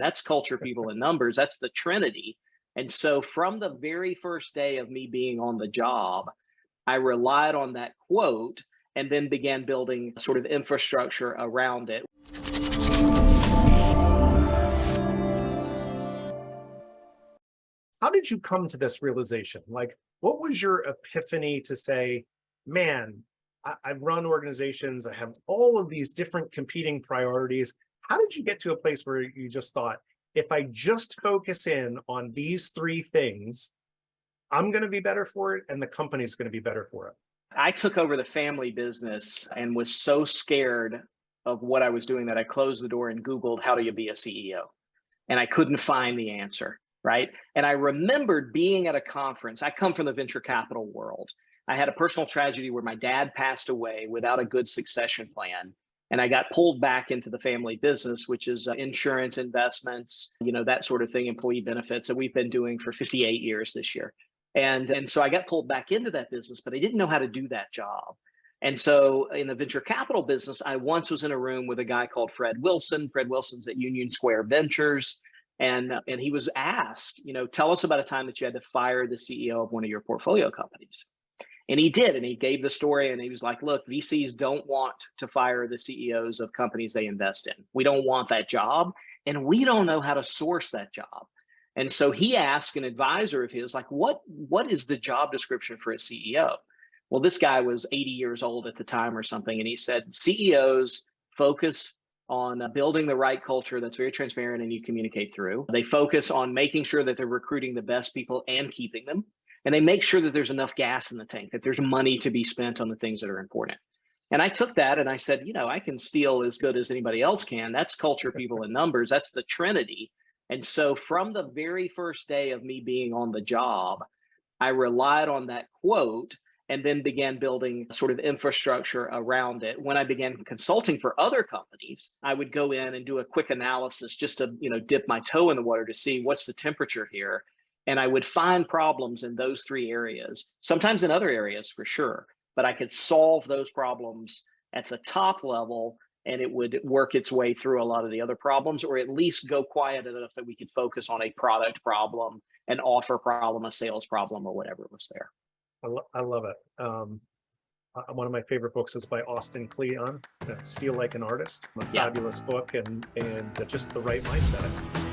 That's culture, people, and numbers. That's the Trinity. And so from the very first day of me being on the job, I relied on that quote and then began building sort of infrastructure around it. How did you come to this realization? Like, what was your epiphany to say, man, I've run organizations, I have all of these different competing priorities. How did you get to a place where you just thought, if I just focus in on these three things, I'm going to be better for it and the company's going to be better for it? I took over the family business and was so scared of what I was doing that I closed the door and Googled, how do you be a CEO? And I couldn't find the answer, right? And I remembered being at a conference. I come from the venture capital world. I had a personal tragedy where my dad passed away without a good succession plan. And I got pulled back into the family business, which is insurance, investments, that sort of thing, employee benefits that we've been doing for 58 years this year. And so I got pulled back into that business, but I didn't know how to do that job. And so in the venture capital business, I once was in a room with a guy called Fred Wilson. Fred Wilson's at Union Square Ventures. And he was asked, tell us about a time that you had to fire the CEO of one of your portfolio companies. And he did. And he gave the story and he was like, look, VCs don't want to fire the CEOs of companies they invest in. We don't want that job. And we don't know how to source that job. And so he asked an advisor of his, like, what is the job description for a CEO? Well, this guy was 80 years old at the time or something. And he said, CEOs focus on building the right culture that's very transparent and you communicate through. They focus on making sure that they're recruiting the best people and keeping them. And they make sure that there's enough gas in the tank, that there's money to be spent on the things that are important. And I took that and I said, I can steal as good as anybody else can. That's culture, people, and numbers. That's the Trinity. And so from the very first day of me being on the job, I relied on that quote and then began building sort of infrastructure around it. When I began consulting for other companies, I would go in and do a quick analysis just to, dip my toe in the water to see what's the temperature here. And I would find problems in those three areas, sometimes in other areas for sure, but I could solve those problems at the top level and it would work its way through a lot of the other problems, or at least go quiet enough that we could focus on a product problem, an offer problem, a sales problem, or whatever was there. I love it. One of my favorite books is by Austin Kleon, Steal Like an Artist. A fabulous book and just the right mindset.